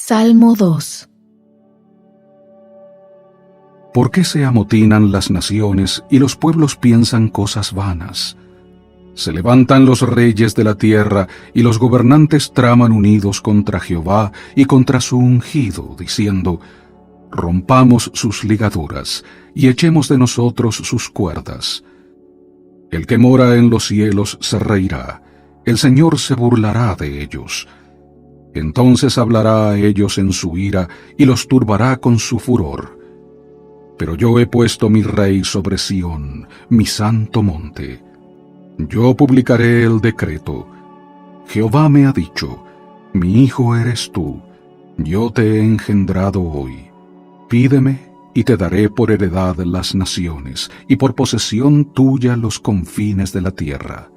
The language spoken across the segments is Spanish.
Salmo 2. ¿Por qué se amotinan las naciones y los pueblos piensan cosas vanas? Se levantan los reyes de la tierra y los gobernantes traman unidos contra Jehová y contra su ungido, diciendo: rompamos sus ligaduras y echemos de nosotros sus cuerdas. El que mora en los cielos se reirá, el Señor se burlará de ellos. Entonces hablará a ellos en su ira y los turbará con su furor. Pero yo he puesto mi rey sobre Sión, mi santo monte. Yo publicaré el decreto. Jehová me ha dicho: mi hijo eres tú, yo te he engendrado hoy. Pídeme y te daré por heredad las naciones, y por posesión tuya los confines de la tierra.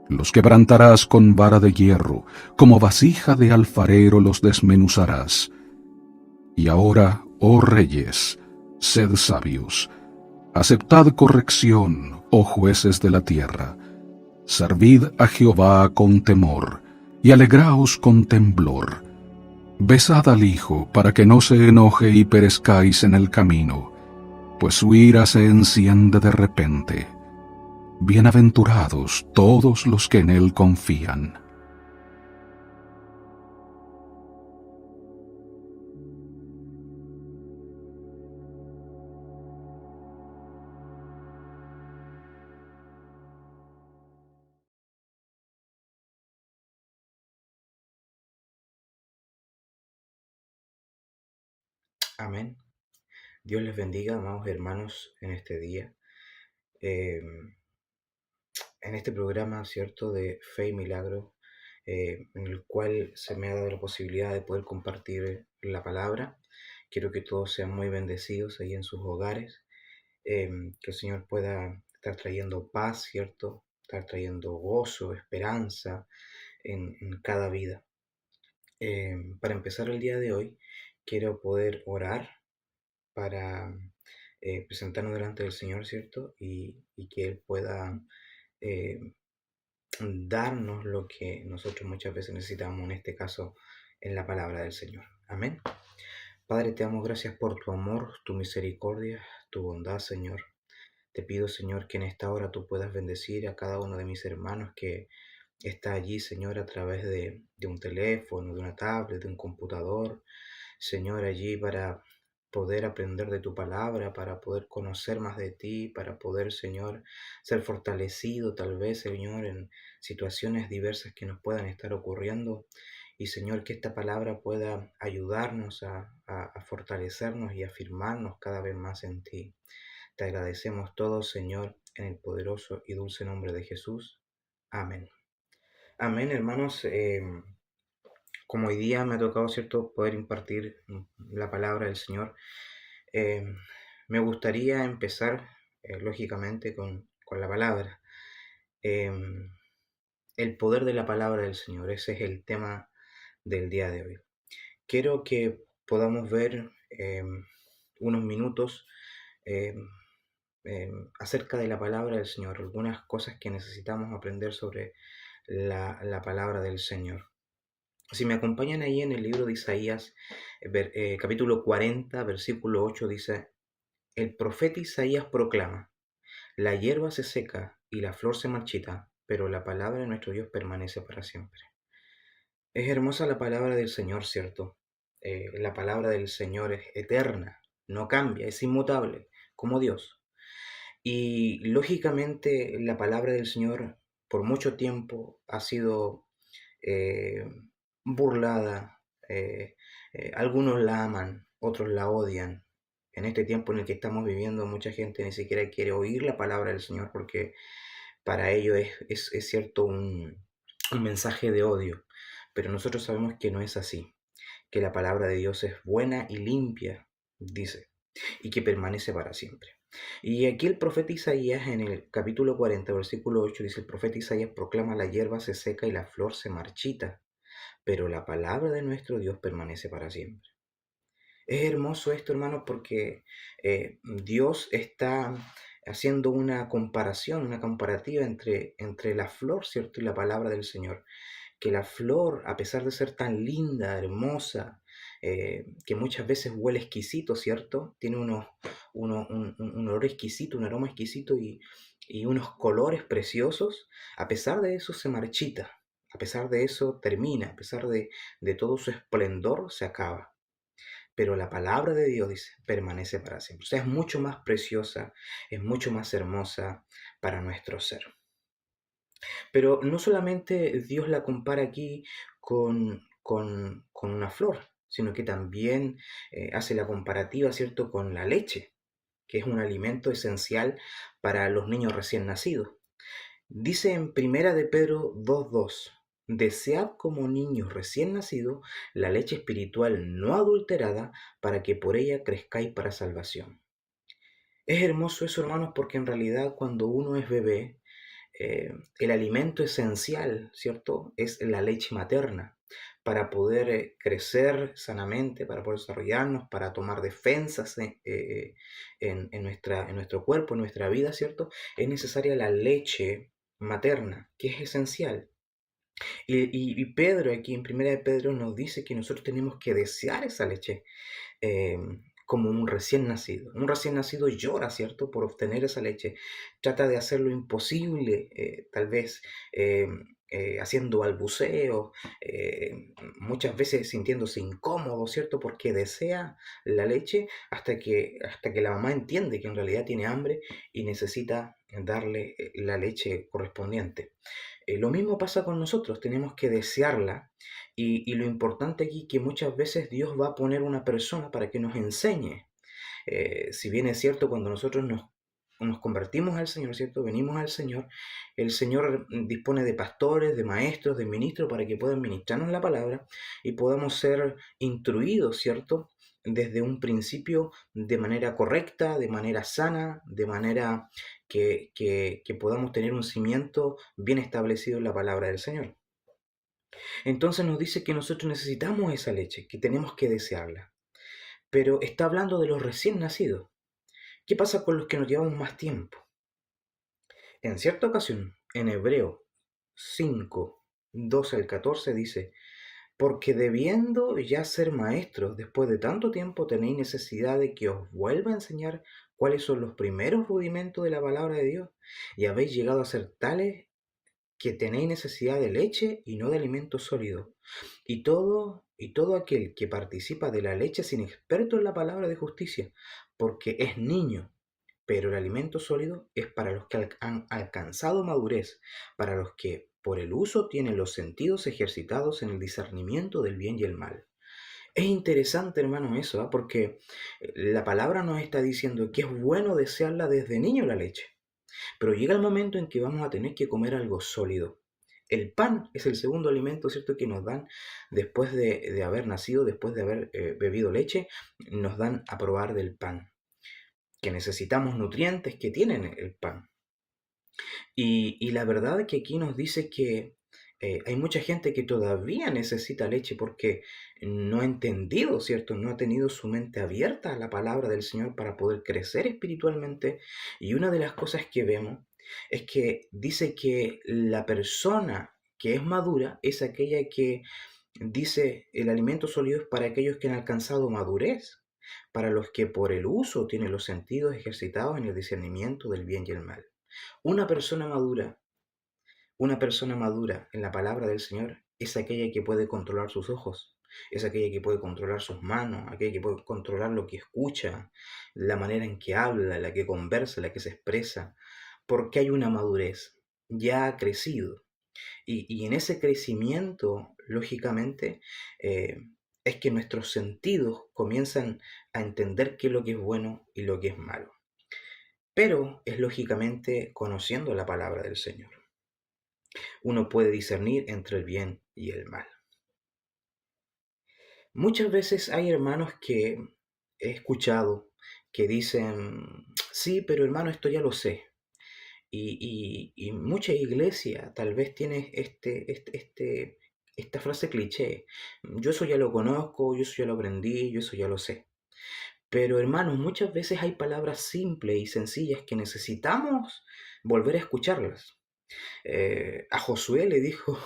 Los quebrantarás con vara de hierro, como vasija de alfarero los desmenuzarás. Y ahora, oh reyes, sed sabios, aceptad corrección, oh jueces de la tierra. Servid a Jehová con temor, y alegraos con temblor. Besad al Hijo, para que no se enoje y perezcáis en el camino, pues su ira se enciende de repente. Bienaventurados todos los que en él confían. Amén. Dios les bendiga, amados hermanos, en este día. En este programa, ¿cierto?, de Fe y Milagro, en el cual se me ha dado la posibilidad de poder compartir la palabra. Quiero que todos sean muy bendecidos ahí en sus hogares, que el Señor pueda estar trayendo paz, ¿cierto?, estar trayendo gozo, esperanza en cada vida. Para empezar el día de hoy, quiero poder orar para presentarnos delante del Señor, ¿cierto? Y que Él pueda eh, darnos lo que nosotros muchas veces necesitamos, en este caso, en la palabra del Señor. Amén. Padre, te damos gracias por tu amor, tu misericordia, tu bondad, Señor. Te pido, Señor, que en esta hora tú puedas bendecir a cada uno de mis hermanos que está allí, Señor, a través de un teléfono, de una tablet, de un computador, Señor, allí para poder aprender de tu palabra, para poder conocer más de ti, para poder, Señor, ser fortalecido tal vez, Señor, en situaciones diversas que nos puedan estar ocurriendo. Y, Señor, que esta palabra pueda ayudarnos a fortalecernos y afirmarnos cada vez más en ti. Te agradecemos todo, Señor, en el poderoso y dulce nombre de Jesús. Amén. Amén, hermanos. Como hoy día me ha tocado, ¿cierto?, poder impartir la palabra del Señor, eh, me gustaría empezar, lógicamente, con la palabra. Eh, el poder de la palabra del Señor, ese es el tema del día de hoy. Quiero que podamos ver unos minutos eh, acerca de la palabra del Señor, algunas cosas que necesitamos aprender sobre la palabra del Señor. Si me acompañan ahí en el libro de Isaías, capítulo 40, versículo 8, dice: el profeta Isaías proclama: la hierba se seca y la flor se marchita, pero la palabra de nuestro Dios permanece para siempre. Es hermosa la palabra del Señor, ¿cierto? La palabra del Señor es eterna, no cambia, es inmutable, como Dios. Y lógicamente la palabra del Señor por mucho tiempo ha sido eh, burlada. Algunos la aman, otros la odian. En este tiempo en el que estamos viviendo, mucha gente ni siquiera quiere oír la palabra del Señor porque para ello es cierto un mensaje de odio. Pero nosotros sabemos que no es así, que la palabra de Dios es buena y limpia, dice, y que permanece para siempre. Y aquí el profeta Isaías en el capítulo 40, versículo 8, dice: el profeta Isaías proclama: la hierba se seca y la flor se marchita, pero la palabra de nuestro Dios permanece para siempre. Es hermoso esto, hermanos, porque Dios está haciendo una comparación, una comparativa entre la flor, ¿cierto?, y la palabra del Señor. Que la flor, a pesar de ser tan linda, hermosa, que muchas veces huele exquisito, ¿cierto? Tiene un olor exquisito, un aroma exquisito y unos colores preciosos. A pesar de eso se marchita, a pesar de eso termina, a pesar de todo su esplendor se acaba. Pero la palabra de Dios, dice, permanece para siempre. O sea, es mucho más preciosa, es mucho más hermosa para nuestro ser. Pero no solamente Dios la compara aquí con una flor, sino que también hace la comparativa, ¿cierto?, con la leche, que es un alimento esencial para los niños recién nacidos. Dice en Primera de Pedro 2:2, desead como niños recién nacidos la leche espiritual no adulterada para que por ella crezcáis para salvación. Es hermoso eso, hermanos, porque en realidad cuando uno es bebé, el alimento esencial, ¿cierto? Es la leche materna para poder crecer sanamente, para poder desarrollarnos, para tomar defensas en nuestro cuerpo, en nuestra vida, ¿cierto? Es necesaria la leche materna, que es esencial. Y Pedro aquí en Primera de Pedro nos dice que nosotros tenemos que desear esa leche eh, como un recién nacido. Un recién nacido llora, ¿cierto?, por obtener esa leche. Trata de hacer lo imposible, tal vez haciendo balbuceos, muchas veces sintiéndose incómodo, ¿cierto?, porque desea la leche hasta que la mamá entiende que en realidad tiene hambre y necesita darle la leche correspondiente. Lo mismo pasa con nosotros, tenemos que desearla y lo importante aquí es que muchas veces Dios va a poner una persona para que nos enseñe. Si bien es cierto, cuando nosotros nos convertimos al Señor, ¿cierto? Venimos al Señor, el Señor dispone de pastores, de maestros, de ministros para que puedan ministrarnos la palabra y podamos ser instruidos, ¿cierto? Desde un principio de manera correcta, de manera sana, de manera que podamos tener un cimiento bien establecido en la palabra del Señor. Entonces nos dice que nosotros necesitamos esa leche, que tenemos que desearla. Pero está hablando de los recién nacidos. ¿Qué pasa con los que nos llevamos más tiempo? En cierta ocasión, en Hebreo 5, 12 al 14 dice, porque debiendo ya ser maestros después de tanto tiempo tenéis necesidad de que os vuelva a enseñar cuáles son los primeros rudimentos de la palabra de Dios y habéis llegado a ser tales que tenéis necesidad de leche y no de alimento sólido. Y todo aquel que participa de la leche es inexperto en la palabra de justicia, porque es niño. Pero el alimento sólido es para los que han alcanzado madurez, para los que por el uso tienen los sentidos ejercitados en el discernimiento del bien y el mal. Es interesante, hermano, eso, ¿eh? Porque la palabra nos está diciendo que es bueno desearla desde niño la leche. Pero llega el momento en que vamos a tener que comer algo sólido. El pan es el segundo alimento, ¿cierto?, que nos dan después de haber nacido, después de haber bebido leche, nos dan a probar del pan, que necesitamos nutrientes que tienen el pan. Y la verdad es que aquí nos dice que hay mucha gente que todavía necesita leche porque no ha entendido, ¿cierto? No ha tenido su mente abierta a la palabra del Señor para poder crecer espiritualmente. Y una de las cosas que vemos es que dice que la persona que es madura es aquella que dice el alimento sólido es para aquellos que han alcanzado madurez, para los que por el uso tienen los sentidos ejercitados en el discernimiento del bien y el mal. Una persona madura, una persona madura en la palabra del Señor es aquella que puede controlar sus ojos, es aquella que puede controlar sus manos, aquella que puede controlar lo que escucha, la manera en que habla, la que conversa, la que se expresa, porque hay una madurez, ya ha crecido. Y en ese crecimiento, lógicamente, eh, es que nuestros sentidos comienzan a entender qué es lo que es bueno y lo que es malo. Pero es lógicamente conociendo la palabra del Señor. Uno puede discernir entre el bien y el mal. Muchas veces hay hermanos que he escuchado que dicen, sí, pero hermano, esto ya lo sé. Y mucha iglesia tal vez tiene esta frase cliché. Yo eso ya lo conozco, yo eso ya lo aprendí, yo eso ya lo sé. Pero hermanos, muchas veces hay palabras simples y sencillas que necesitamos volver a escucharlas. A Josué le dijo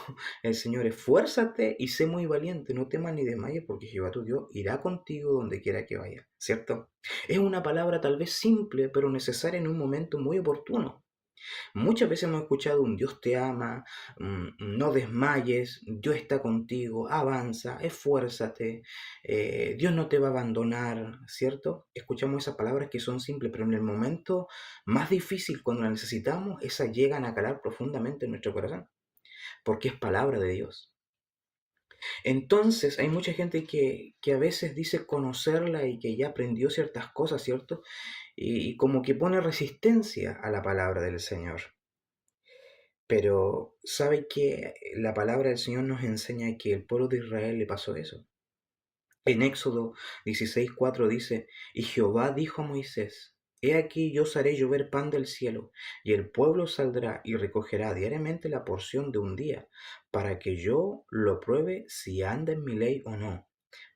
el Señor, esfuérzate y sé muy valiente, no temas ni desmayes, porque Jehová tu Dios irá contigo donde quiera que vayas, ¿cierto? Es una palabra tal vez simple, pero necesaria en un momento muy oportuno. Muchas veces hemos escuchado un Dios te ama, no desmayes, Dios está contigo, avanza, esfuérzate, Dios no te va a abandonar, ¿cierto? Escuchamos esas palabras que son simples, pero en el momento más difícil, cuando las necesitamos, esas llegan a calar profundamente en nuestro corazón, porque es palabra de Dios. Entonces, hay mucha gente que a veces dice conocerla y que ya aprendió ciertas cosas, ¿cierto? Y como que pone resistencia a la palabra del Señor. Pero sabe que la palabra del Señor nos enseña que el pueblo de Israel le pasó eso. En Éxodo 16:4 dice, y Jehová dijo a Moisés, he aquí yo os haré llover pan del cielo, y el pueblo saldrá y recogerá diariamente la porción de un día, para que yo lo pruebe si anda en mi ley o no.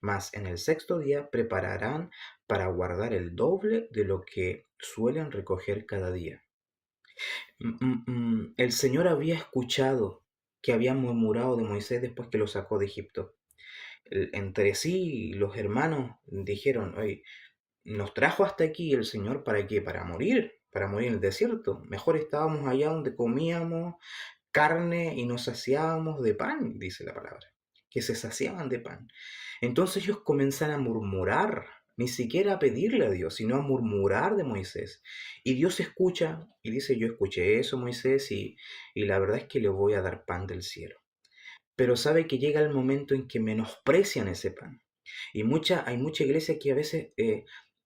Mas en el sexto día prepararán para guardar el doble de lo que suelen recoger cada día. El Señor había escuchado que habían murmurado de Moisés después que lo sacó de Egipto. Entre sí, los hermanos dijeron, oye, nos trajo hasta aquí el Señor ¿para qué? Para morir en el desierto. Mejor estábamos allá donde comíamos carne y nos saciábamos de pan, dice la palabra, que se saciaban de pan. Entonces ellos comienzan a murmurar, ni siquiera a pedirle a Dios, sino a murmurar de Moisés. Y Dios escucha y dice, yo escuché eso, Moisés, y la verdad es que le voy a dar pan del cielo. Pero sabe que llega el momento en que menosprecian ese pan. Y hay mucha iglesia que a veces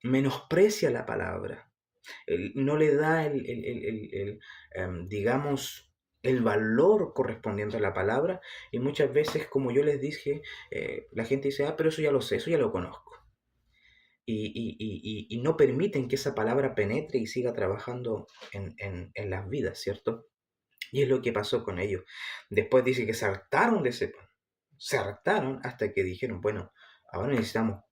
menosprecia la palabra, no le da digamos, el valor correspondiente a la palabra, y muchas veces, como yo les dije, la gente dice, pero eso ya lo sé, eso ya lo conozco. Y no permiten que esa palabra penetre y siga trabajando en las vidas, ¿cierto? Y es lo que pasó con ellos. Después dice que se hartaron de ese pan. Se hartaron hasta que dijeron, bueno, ahora necesitamos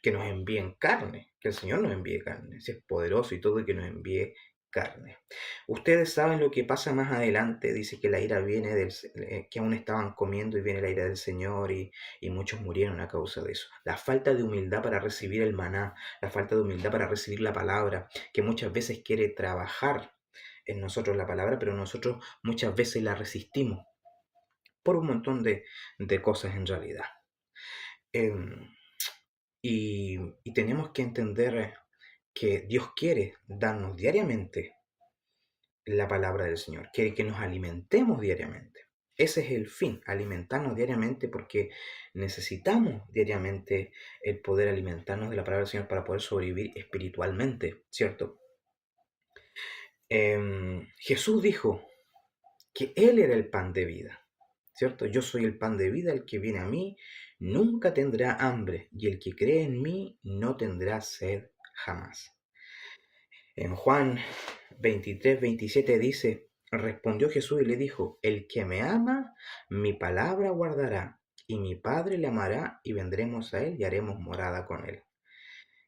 que nos envíen carne, que el Señor nos envíe carne, si es poderoso y todo, y que nos envíe carne. Ustedes saben lo que pasa más adelante, dice que la ira viene que aún estaban comiendo y viene la ira del Señor, y muchos murieron a causa de eso. La falta de humildad para recibir el maná, la falta de humildad para recibir la palabra, que muchas veces quiere trabajar en nosotros la palabra, pero nosotros muchas veces la resistimos por un montón de cosas en realidad. Em, y tenemos que entender que Dios quiere darnos diariamente la palabra del Señor, quiere que nos alimentemos diariamente. Ese es el fin, alimentarnos diariamente, porque necesitamos diariamente el poder alimentarnos de la palabra del Señor para poder sobrevivir espiritualmente, ¿cierto? Jesús dijo que Él era el pan de vida, ¿cierto? Yo soy el pan de vida, el que viene a mí nunca tendrá hambre, y el que cree en mí no tendrá sed jamás. En Juan 23:27 dice, respondió Jesús y le dijo, el que me ama, mi palabra guardará, y mi Padre le amará, y vendremos a él y haremos morada con él.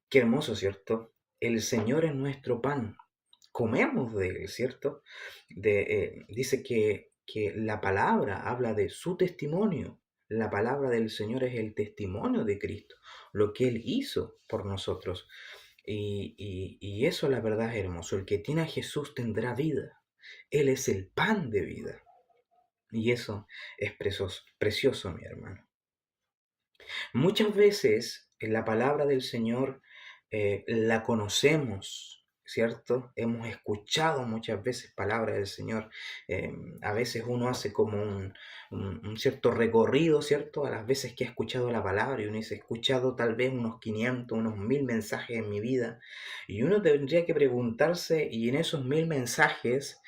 Qué hermoso, ¿cierto? El Señor es nuestro pan, comemos de él, ¿cierto? Dice que la palabra habla de su testimonio. La palabra del Señor es el testimonio de Cristo, lo que Él hizo por nosotros. Y eso la verdad es hermoso. El que tiene a Jesús tendrá vida. Él es el pan de vida. Y eso es precioso, mi hermano. Muchas veces en la palabra del Señor la conocemos, ¿cierto? Hemos escuchado muchas veces palabras del Señor. A veces uno hace como un cierto recorrido, ¿cierto? A las veces que ha escuchado la palabra, y uno dice, he escuchado tal vez unos 500, unos 1000 mensajes en mi vida, y uno tendría que preguntarse, y en esos 1000 mensajes,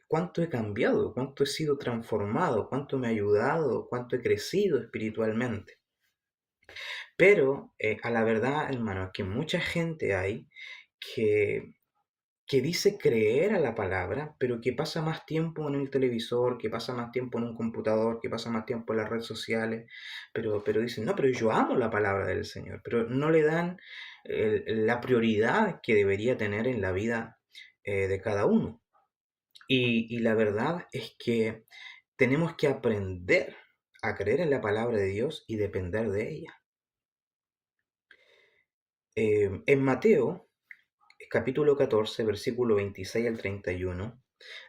cuánto he cambiado, cuánto he sido transformado, cuánto me ha ayudado, cuánto he crecido espiritualmente. Pero a la verdad, hermano, que mucha gente hay que, que dice creer a la palabra, pero que pasa más tiempo en el televisor, que pasa más tiempo en un computador, que pasa más tiempo en las redes sociales, pero dicen, no, pero yo amo la palabra del Señor, pero no le dan la prioridad que debería tener en la vida de cada uno. Y la verdad es que tenemos que aprender a creer en la palabra de Dios y depender de ella. En Mateo, capítulo 14, versículo 26 al 31,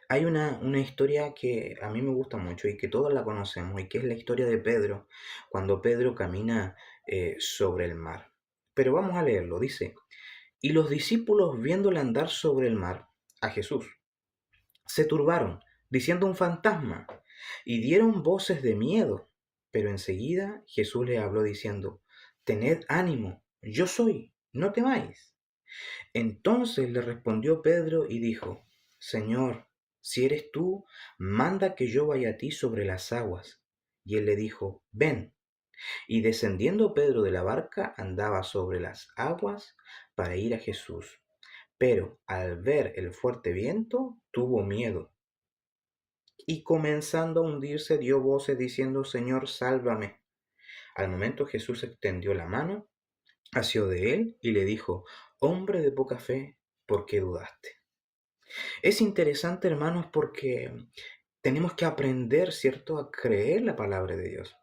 hay una historia que a mí me gusta mucho y que todos la conocemos, y que es la historia de Pedro, cuando Pedro camina sobre el mar. Pero vamos a leerlo, dice, y los discípulos viéndole andar sobre el mar, a Jesús, se turbaron, diciendo un fantasma, y dieron voces de miedo. Pero enseguida Jesús les habló diciendo, tened ánimo, yo soy, no temáis. Entonces le respondió Pedro y dijo, Señor, si eres tú, manda que yo vaya a ti sobre las aguas. Y él le dijo, ven. Y descendiendo Pedro de la barca, andaba sobre las aguas para ir a Jesús. Pero al ver el fuerte viento, tuvo miedo. Y comenzando a hundirse, dio voces diciendo, Señor, sálvame. Al momento Jesús extendió la mano, asió de él y le dijo, hombre de poca fe, ¿por qué dudaste? Es interesante, hermanos, porque tenemos que aprender, ¿cierto?, a creer la palabra de Dios.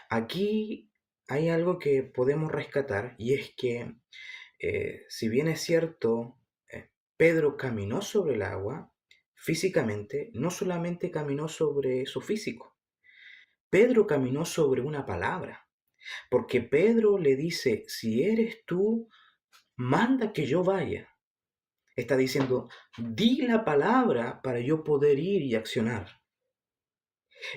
Aquí hay algo que podemos rescatar y es que, si bien es cierto, Pedro caminó sobre el agua físicamente, no solamente caminó sobre su físico, Pedro caminó sobre una palabra, porque Pedro le dice, si eres tú, manda que yo vaya. Está diciendo, di la palabra para yo poder ir y accionar.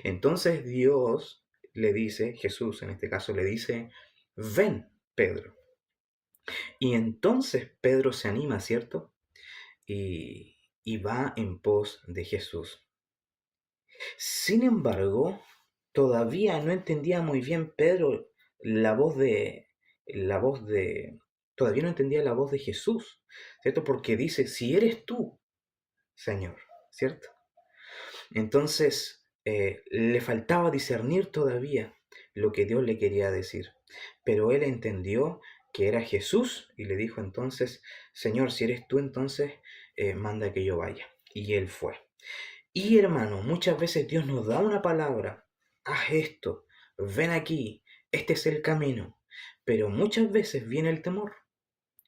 Entonces Dios le dice, Jesús en este caso le dice, ven, Pedro. Y entonces Pedro se anima, ¿cierto? Y va en pos de Jesús. Sin embargo, todavía no entendía muy bien Pedro la voz de, todavía no entendía la voz de Jesús, ¿cierto? Porque dice, si eres tú, Señor, ¿cierto? Entonces, le faltaba discernir todavía lo que Dios le quería decir. Pero él entendió que era Jesús y le dijo entonces, Señor, si eres tú, entonces manda que yo vaya. Y él fue. Y hermano, muchas veces Dios nos da una palabra, haz esto, ven aquí, este es el camino. Pero muchas veces viene el temor,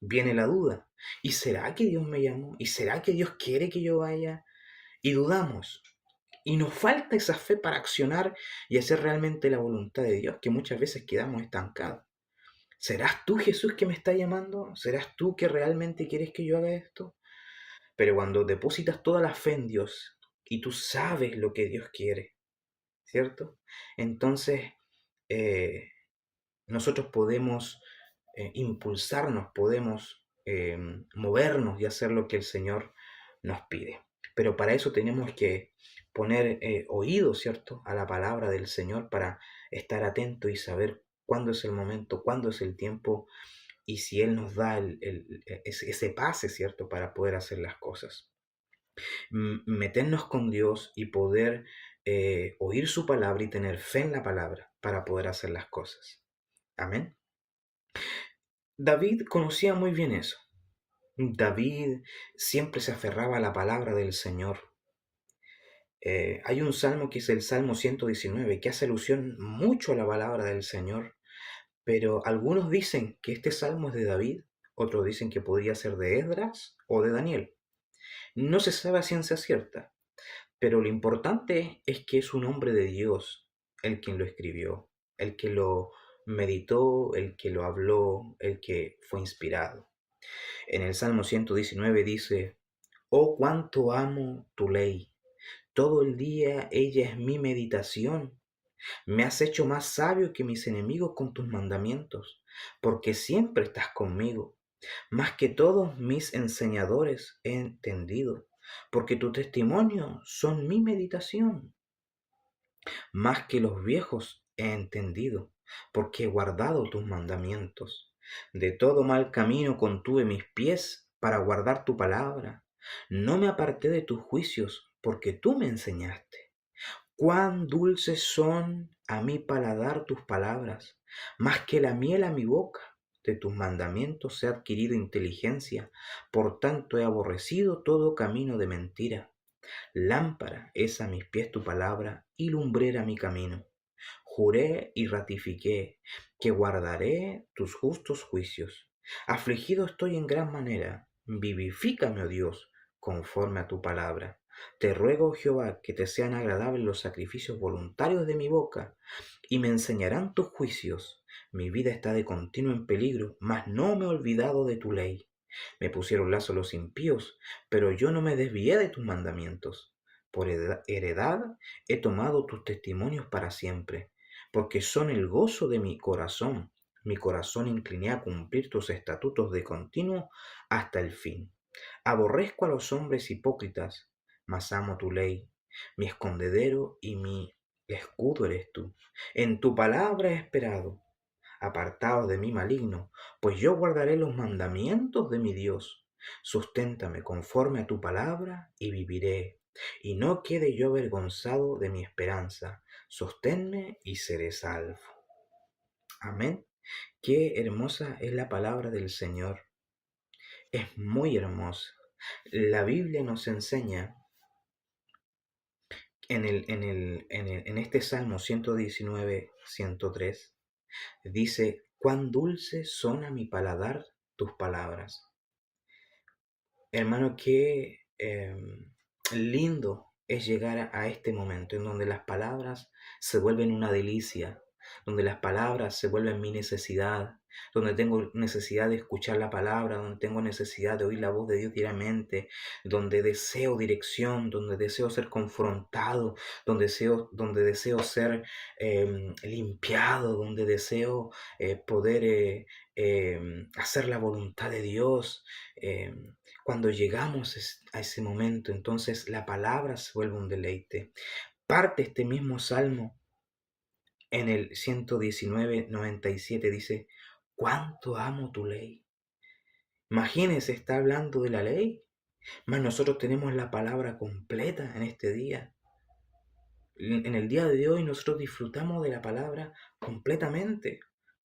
viene la duda. ¿Y será que Dios me llamó? ¿Y será que Dios quiere que yo vaya? Y dudamos. Y nos falta esa fe para accionar y hacer realmente la voluntad de Dios, que muchas veces quedamos estancados. ¿Serás tú, Jesús, que me está llamando? ¿Serás tú que realmente quieres que yo haga esto? Pero cuando depositas toda la fe en Dios y tú sabes lo que Dios quiere, ¿cierto? Entonces eh, nosotros podemos impulsarnos, podemos movernos y hacer lo que el Señor nos pide. Pero para eso tenemos que poner oído, ¿cierto?, a la palabra del Señor para estar atento y saber cuándo es el momento, cuándo es el tiempo y si Él nos da ese pase, ¿cierto?, para poder hacer las cosas. Meternos con Dios y poder oír su palabra y tener fe en la palabra para poder hacer las cosas. Amén. David conocía muy bien eso. David siempre se aferraba a la palabra del Señor. Hay un salmo que es el Salmo 119, que hace alusión mucho a la palabra del Señor, pero algunos dicen que este salmo es de David, otros dicen que podría ser de Esdras o de Daniel. No se sabe a ciencia cierta, pero lo importante es que es un hombre de Dios el quien lo escribió, el que lo meditó, el que lo habló, el que fue inspirado. En el Salmo 119 dice, oh, cuánto amo tu ley. Todo el día ella es mi meditación. Me has hecho más sabio que mis enemigos con tus mandamientos, porque siempre estás conmigo. Más que todos mis enseñadores he entendido, porque tu testimonio son mi meditación. Más que los viejos he entendido, porque he guardado tus mandamientos. De todo mal camino contuve mis pies para guardar tu palabra. No me aparté de tus juicios, porque tú me enseñaste. Cuán dulces son a mi paladar tus palabras, más que la miel a mi boca. De tus mandamientos he adquirido inteligencia, por tanto he aborrecido todo camino de mentira. Lámpara es a mis pies tu palabra y lumbrera mi camino. Juré y ratifiqué que guardaré tus justos juicios. Afligido estoy en gran manera. Vivifícame, oh Dios, conforme a tu palabra. Te ruego, Jehová, que te sean agradables los sacrificios voluntarios de mi boca, y me enseñarán tus juicios. Mi vida está de continuo en peligro, mas no me he olvidado de tu ley. Me pusieron lazo los impíos, pero yo no me desvié de tus mandamientos. Por heredad he tomado tus testimonios para siempre, porque son el gozo de mi corazón. Mi corazón incliné a cumplir tus estatutos de continuo hasta el fin. Aborrezco a los hombres hipócritas, mas amo tu ley. Mi escondedero y mi escudo eres tú. En tu palabra he esperado. Apartaos de mí, maligno, pues yo guardaré los mandamientos de mi Dios. Susténtame conforme a tu palabra y viviré, y no quede yo avergonzado de mi esperanza. Sosténme y seré salvo. Amén. Qué hermosa es la palabra del Señor. Es muy hermosa. La Biblia nos enseña en este Salmo 119, 103, dice: cuán dulces son a mi paladar tus palabras. Hermano, qué lindo es llegar a este momento en donde las palabras se vuelven una delicia, donde las palabras se vuelven mi necesidad, donde tengo necesidad de escuchar la palabra, donde tengo necesidad de oír la voz de Dios diariamente, donde deseo dirección, donde deseo ser confrontado, donde deseo ser limpiado, donde deseo poder hacer la voluntad de Dios. Cuando llegamos a ese momento, entonces la palabra se vuelve un deleite. Parte este mismo salmo en el 119:97, dice: cuánto amo tu ley. Imagínense, está hablando de la ley, mas nosotros tenemos la palabra completa en este día. En el día de hoy nosotros disfrutamos de la palabra completamente.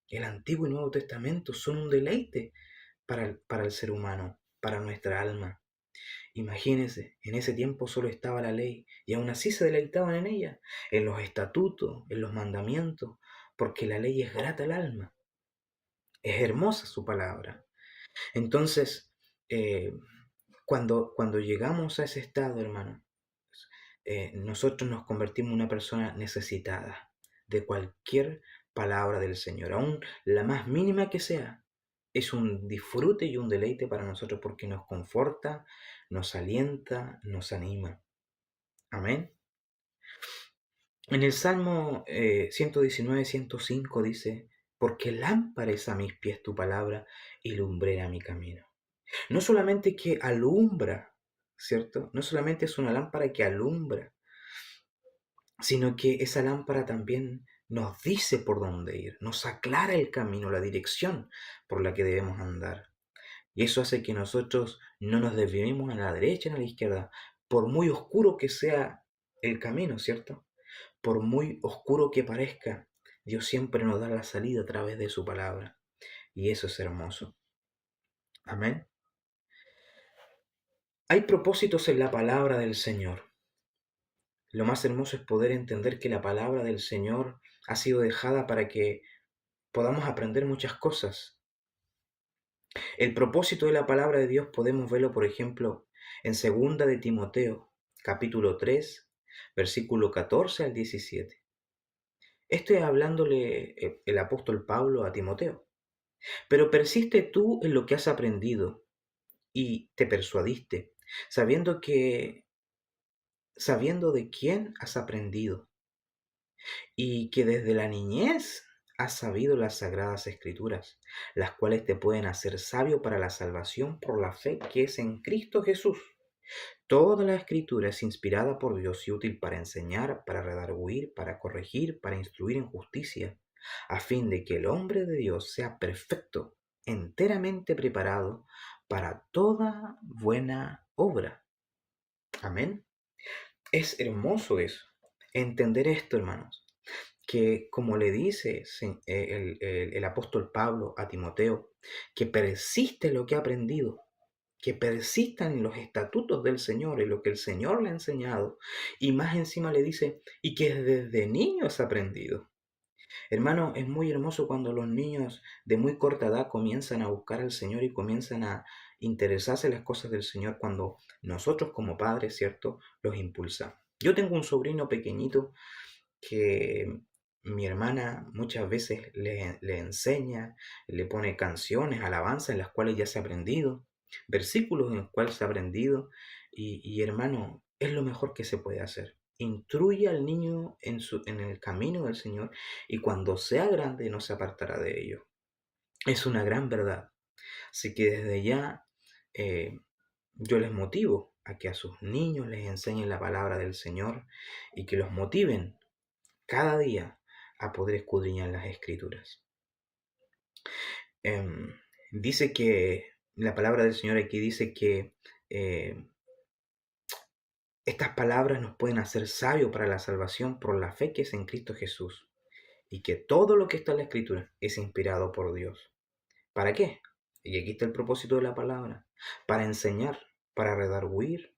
El Antiguo y Nuevo Testamento son un deleite para el ser humano, para nuestra alma. Imagínense, en ese tiempo solo estaba la ley y aún así se deleitaban en ella, en los estatutos, en los mandamientos, porque la ley es grata al alma, es hermosa su palabra. Entonces, eh, cuando llegamos a ese estado, hermano, nosotros nos convertimos en una persona necesitada de cualquier palabra del Señor, aún la más mínima que sea. Es un disfrute y un deleite para nosotros porque nos conforta, nos alienta, nos anima. Amén. En el Salmo 119, 105 dice: porque lámpara es a mis pies tu palabra y lumbrera mi camino. No solamente que alumbra, ¿cierto? No solamente es una lámpara que alumbra, sino que esa lámpara también nos dice por dónde ir, nos aclara el camino, la dirección por la que debemos andar. Y eso hace que nosotros no nos desviemos a la derecha ni a la izquierda, por muy oscuro que sea el camino, ¿cierto? Por muy oscuro que parezca, Dios siempre nos da la salida a través de su palabra. Y eso es hermoso. Amén. Hay propósitos en la palabra del Señor. Lo más hermoso es poder entender que la palabra del Señor ha sido dejada para que podamos aprender muchas cosas. El propósito de la palabra de Dios podemos verlo, por ejemplo, en 2 de Timoteo, capítulo 3, versículo 14 al 17. Esto es hablándole el apóstol Pablo a Timoteo. Pero persiste tú en lo que has aprendido y te persuadiste, sabiendo de quién has aprendido y que desde la niñez has sabido las sagradas escrituras, las cuales te pueden hacer sabio para la salvación por la fe que es en Cristo Jesús. Toda la escritura es inspirada por Dios y útil para enseñar, para redarguir, para corregir, para instruir en justicia, a fin de que el hombre de Dios sea perfecto, enteramente preparado para toda buena obra. Amén. Es hermoso eso, entender esto, hermanos, que como le dice el apóstol Pablo a Timoteo, que persiste lo que ha aprendido, que persistan en los estatutos del Señor, en lo que el Señor le ha enseñado, y más encima le dice, y que desde niño has aprendido. Hermano, es muy hermoso cuando los niños de muy corta edad comienzan a buscar al Señor y comienzan a interesarse en las cosas del Señor cuando nosotros como padres, ¿cierto?, los impulsamos. Yo tengo un sobrino pequeñito que mi hermana muchas veces le enseña, le pone canciones, alabanzas en las cuales ya se ha aprendido, versículos en los cuales se ha aprendido, y hermano, es lo mejor que se puede hacer. Instruye al niño en el camino del Señor y cuando sea grande no se apartará de ello. Es una gran verdad. Así que desde ya eh, yo les motivo a que a sus niños les enseñen la palabra del Señor y que los motiven cada día a poder escudriñar las escrituras. Em, Dice que la palabra del Señor aquí dice que eh, estas palabras nos pueden hacer sabios para la salvación por la fe que es en Cristo Jesús y que todo lo que está en la escritura es inspirado por Dios. ¿Para qué? Y aquí está el propósito de la palabra, para enseñar, para redarguir,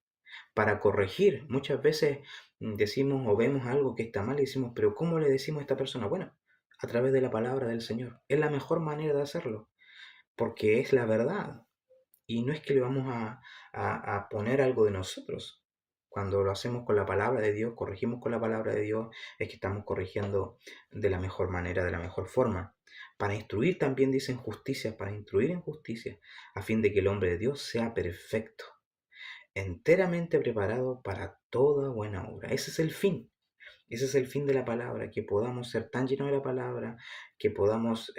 para corregir. Muchas veces decimos o vemos algo que está mal y decimos, pero ¿cómo le decimos a esta persona? Bueno, a través de la palabra del Señor. Es la mejor manera de hacerlo, porque es la verdad. Y no es que le vamos a poner algo de nosotros. Cuando lo hacemos con la palabra de Dios, corregimos con la palabra de Dios, es que estamos corrigiendo de la mejor manera, de la mejor forma. Para instruir también dicen justicia, para instruir en justicia, a fin de que el hombre de Dios sea perfecto, enteramente preparado para toda buena obra. Ese es el fin. Ese es el fin de la palabra, que podamos ser tan llenos de la palabra, que podamos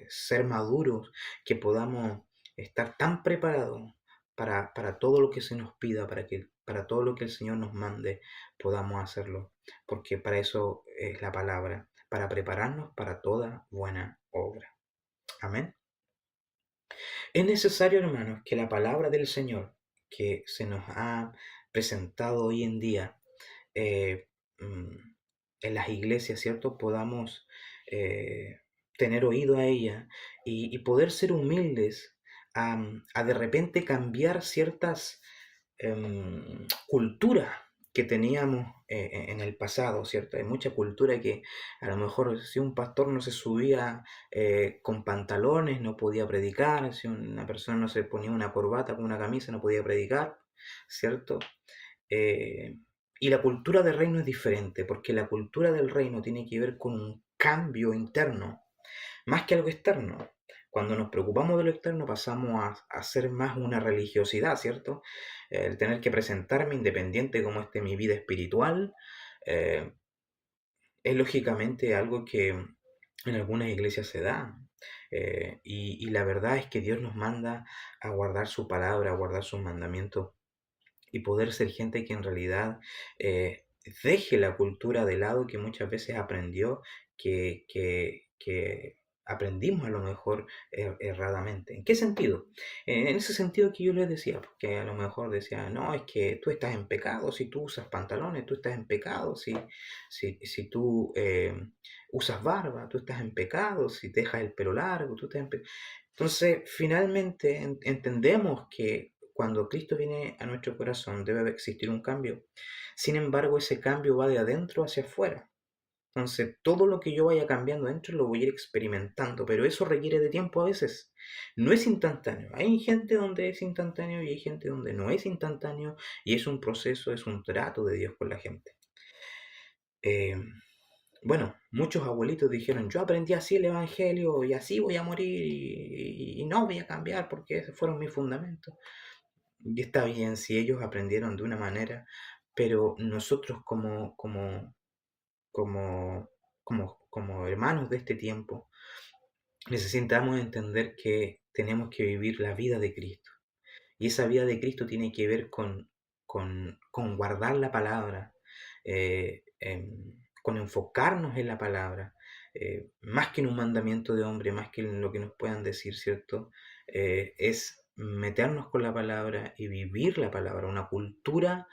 ser maduros, que podamos estar tan preparados para todo lo que se nos pida, para todo lo que el Señor nos mande, podamos hacerlo. Porque para eso es la palabra, para prepararnos para toda buena obra. Amén. Es necesario, hermanos, que la palabra del Señor que se nos ha presentado hoy en día eh, mm, en las iglesias, ¿cierto? Podamos eh, tener oído a ella y poder ser humildes a de repente cambiar ciertas culturas que teníamos en el pasado, ¿cierto? Hay mucha cultura que a lo mejor si un pastor no se subía con pantalones no podía predicar, si una persona no se ponía una corbata con una camisa no podía predicar, ¿cierto? Eh, y la cultura del reino es diferente, porque la cultura del reino tiene que ver con un cambio interno, más que algo externo. Cuando nos preocupamos de lo externo pasamos a hacer más una religiosidad, ¿cierto? El tener que presentarme independiente como esté mi vida espiritual, eh, es lógicamente algo que en algunas iglesias se da. Y la verdad es que Dios nos manda a guardar su palabra, a guardar sus mandamientos y poder ser gente que en realidad deje la cultura de lado que muchas veces aprendió, que aprendimos a lo mejor erradamente. ¿En qué sentido? En ese sentido que yo les decía, porque a lo mejor decía, no, es que tú estás en pecado si tú usas pantalones, tú estás en pecado si tú usas barba, tú estás en pecado si te dejas el pelo largo, tú estás en pecado. Entonces, finalmente entendemos que cuando Cristo viene a nuestro corazón debe existir un cambio. Sin embargo, ese cambio va de adentro hacia afuera. Entonces, todo lo que yo vaya cambiando dentro lo voy a ir experimentando, pero eso requiere de tiempo a veces. No es instantáneo. Hay gente donde es instantáneo y hay gente donde no es instantáneo y es un proceso, es un trato de Dios con la gente. Eh, bueno, muchos abuelitos dijeron, yo aprendí así el Evangelio y así voy a morir y no voy a cambiar porque esos fueron mis fundamentos. Y está bien si ellos aprendieron de una manera, pero nosotros como, como hermanos de este tiempo, necesitamos entender que tenemos que vivir la vida de Cristo. Y esa vida de Cristo tiene que ver con guardar la palabra, con enfocarnos en la palabra, más que en un mandamiento de hombre, más que en lo que nos puedan decir, ¿cierto? Es meternos con la palabra y vivir la palabra, una cultura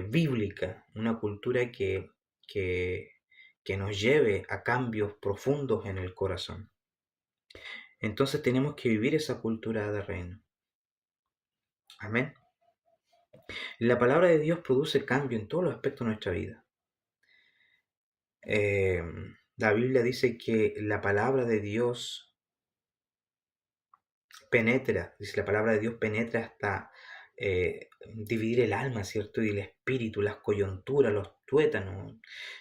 bíblica, una cultura que, que nos lleve a cambios profundos en el corazón. Entonces tenemos que vivir esa cultura de reino. Amén. La palabra de Dios produce cambio en todos los aspectos de nuestra vida. La Biblia dice que la palabra de Dios penetra, dice la palabra de Dios penetra hasta dividir el alma, ¿cierto? Y el espíritu, las coyunturas, los tuétanos.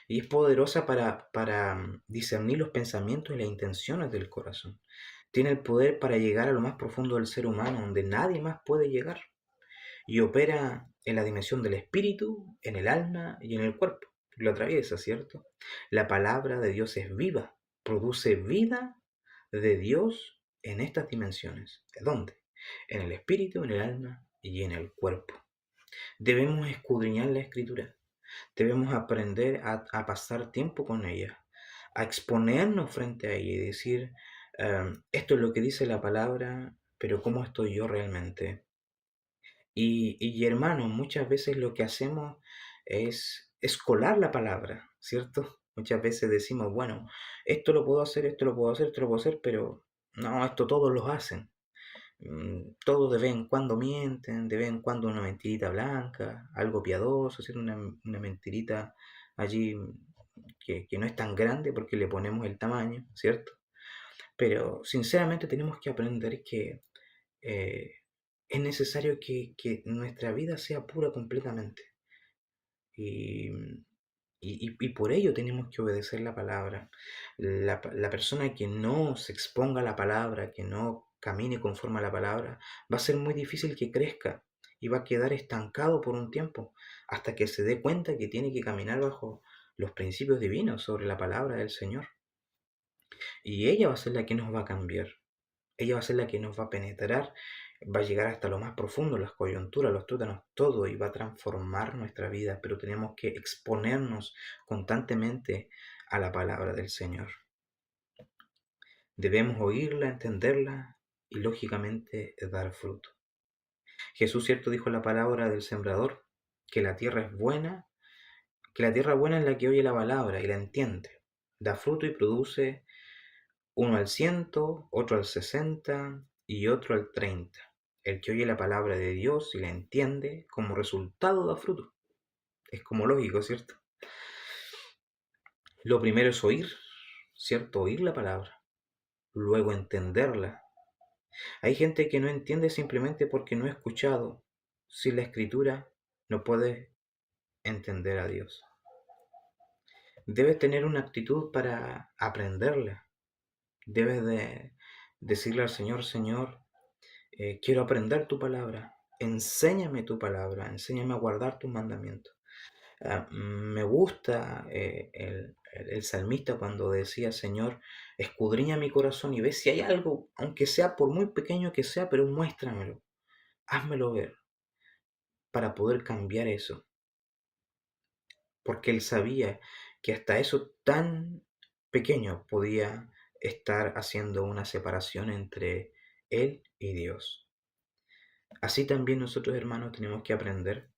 Y es poderosa para discernir los pensamientos y las intenciones del corazón. Tiene el poder para llegar a lo más profundo del ser humano, donde nadie más puede llegar. Y opera en la dimensión del espíritu, en el alma y en el cuerpo. Lo atraviesa, ¿cierto? La palabra de Dios es viva, produce vida de Dios en estas dimensiones. ¿Dónde? En el espíritu, en el alma y en el cuerpo. Debemos escudriñar la escritura. Debemos aprender a pasar tiempo con ella, a exponernos frente a ella y decir, esto es lo que dice la palabra, pero ¿cómo estoy yo realmente? Y hermano, muchas veces lo que hacemos es colar la palabra, ¿cierto? Muchas veces decimos, bueno, esto lo puedo hacer, esto lo puedo hacer, esto lo puedo hacer, pero no, esto todos lo hacen. Todos de vez en cuando mienten, de vez en cuando una mentirita blanca, algo piadoso, ¿cierto? Una mentirita allí que no es tan grande porque le ponemos el tamaño, ¿cierto? Pero sinceramente tenemos que aprender que eh, es necesario que nuestra vida sea pura completamente. Y, y por ello tenemos que obedecer la palabra. La persona que no se exponga a la palabra, que no camine conforme a la palabra, va a ser muy difícil que crezca y va a quedar estancado por un tiempo hasta que se dé cuenta que tiene que caminar bajo los principios divinos sobre la palabra del Señor. Y ella va a ser la que nos va a cambiar. Ella va a ser la que nos va a penetrar, va a llegar hasta lo más profundo, las coyunturas, los tuétanos, todo, y va a transformar nuestra vida, pero tenemos que exponernos constantemente a la palabra del Señor. Debemos oírla, entenderla y lógicamente dar fruto. Jesús, cierto, dijo la palabra del sembrador, que la tierra es buena, que la tierra buena es la que oye la palabra y la entiende, da fruto y produce uno al 100, otro al 60 y otro al 30. El que oye la palabra de Dios y la entiende, como resultado da fruto. Es como lógico, ¿cierto? Lo primero es oír, ¿cierto? Oír la palabra, luego entenderla. Hay gente que no entiende simplemente porque no ha escuchado. Sin la escritura no puede entender a Dios. Debes tener una actitud para aprenderla. Debes de decirle al Señor, Señor, quiero aprender tu palabra, enséñame tu palabra, enséñame a guardar tus mandamientos. Me gusta el salmista cuando decía, Señor, escudriña mi corazón y ve si hay algo, aunque sea por muy pequeño que sea, pero muéstramelo, házmelo ver para poder cambiar eso. Porque él sabía que hasta eso tan pequeño podía estar haciendo una separación entre él y Dios. Así también nosotros, hermanos, tenemos que aprender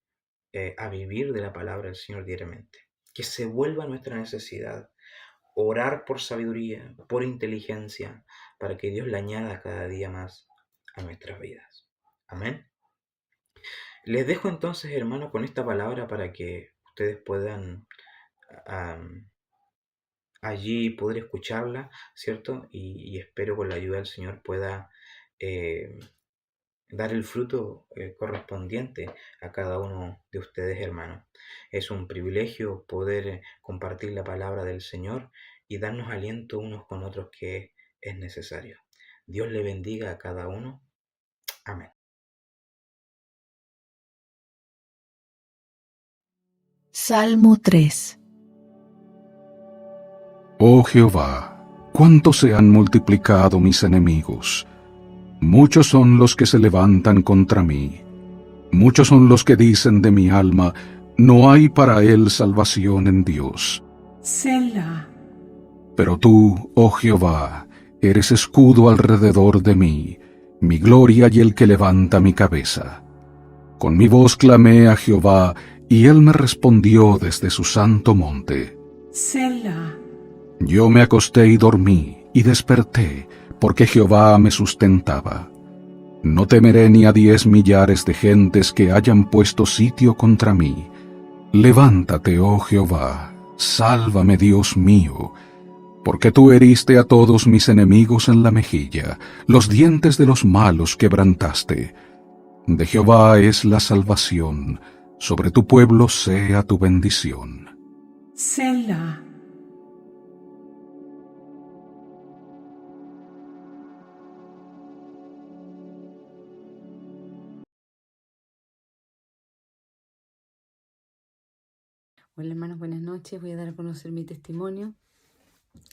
a vivir de la palabra del Señor diariamente. Que se vuelva nuestra necesidad. Orar por sabiduría, por inteligencia, para que Dios le añada cada día más a nuestras vidas. Amén. Les dejo entonces, hermanos, con esta palabra para que ustedes puedan allí poder escucharla, ¿cierto? Y espero con la ayuda del Señor pueda dar el fruto correspondiente a cada uno de ustedes, hermanos. Es un privilegio poder compartir la palabra del Señor y darnos aliento unos con otros que es necesario. Dios le bendiga a cada uno. Amén. Salmo 3. Oh Jehová, cuánto se han multiplicado mis enemigos. Muchos son los que se levantan contra mí. Muchos son los que dicen de mi alma, no hay para él salvación en Dios. Selah. Pero tú, oh Jehová, eres escudo alrededor de mí, mi gloria y el que levanta mi cabeza. Con mi voz clamé a Jehová, y él me respondió desde su santo monte. Selah. Yo me acosté y dormí, y desperté, porque Jehová me sustentaba. No temeré ni a 10 millares de gentes que hayan puesto sitio contra mí. Levántate, oh Jehová, sálvame, Dios mío, porque tú heriste a todos mis enemigos en la mejilla, los dientes de los malos quebrantaste. De Jehová es la salvación, sobre tu pueblo sea tu bendición. Selah. Hola hermanos, buenas noches. Voy a dar a conocer mi testimonio.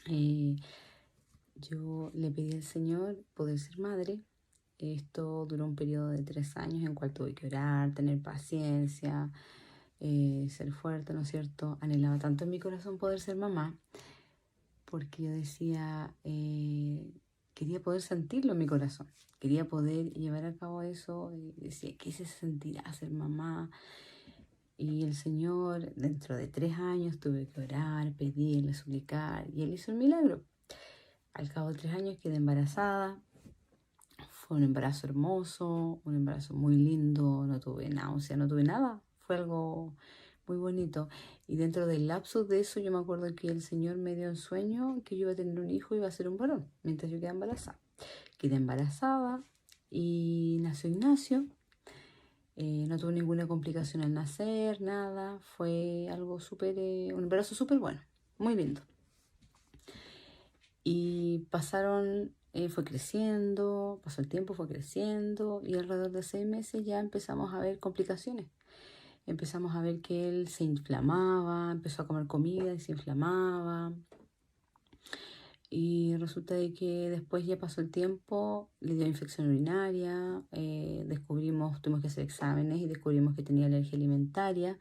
Yo le pedí al Señor poder ser madre. Esto duró un periodo de 3 años en cual tuve que orar, tener paciencia, ser fuerte, ¿no es cierto? Anhelaba tanto en mi corazón poder ser mamá, porque yo decía, quería poder sentirlo en mi corazón. Quería poder llevar a cabo eso. Y decía, ¿qué se sentirá ser mamá? Y el Señor, dentro de 3 años, tuve que orar, pedirle, suplicar, y Él hizo el milagro. Al cabo de 3 años quedé embarazada. Fue un embarazo hermoso, un embarazo muy lindo, no tuve náusea, no tuve nada. Fue algo muy bonito. Y dentro del lapso de eso, yo me acuerdo que el Señor me dio en sueño que yo iba a tener un hijo y iba a ser un varón, mientras yo quedé embarazada. Quedé embarazada y nació Ignacio. No tuve ninguna complicación al nacer, nada. Fue algo súper, un embarazo súper bueno, muy lindo. Y fue creciendo, pasó el tiempo, fue creciendo y alrededor de 6 meses ya empezamos a ver complicaciones. Empezamos a ver que él se inflamaba, empezó a comer comida y se inflamaba. Y resulta de que después ya pasó el tiempo, le dio infección urinaria, tuvimos que hacer exámenes y descubrimos que tenía alergia alimentaria.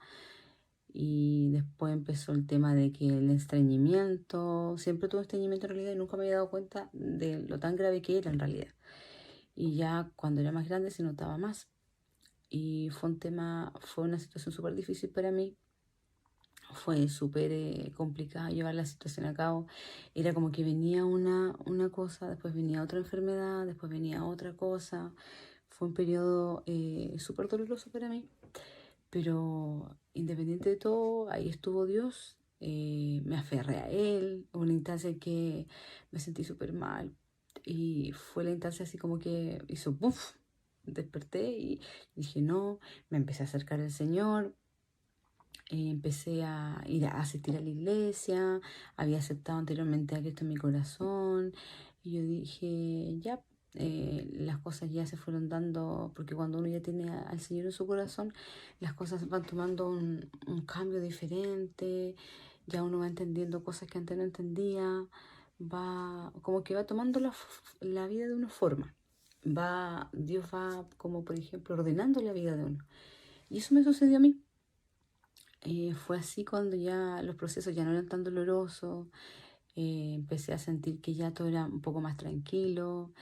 Y después empezó el tema de que el estreñimiento, siempre tuve estreñimiento en realidad y nunca me había dado cuenta de lo tan grave que era en realidad. Y ya cuando era más grande se notaba más. Y fue una situación súper difícil para mí. Fue súper complicado llevar la situación a cabo. Era como que venía una cosa, después venía otra enfermedad, después venía otra cosa. Fue un periodo súper doloroso para mí. Pero independiente de todo, ahí estuvo Dios. Me aferré a Él. Una instancia en que me sentí súper mal. Y fue la instancia así como que hizo ¡puf! Desperté y dije no. Me empecé a acercar al Señor. Empecé a ir a asistir a la iglesia, había aceptado anteriormente a Cristo en mi corazón, y yo dije, ya, las cosas ya se fueron dando, porque cuando uno ya tiene al Señor en su corazón, las cosas van tomando un cambio diferente, ya uno va entendiendo cosas que antes no entendía, como que va tomando la vida de una forma, Dios va como por ejemplo ordenando la vida de uno. Y eso me sucedió a mí. Fue así cuando ya los procesos ya no eran tan dolorosos, empecé a sentir que ya todo era un poco más tranquilo.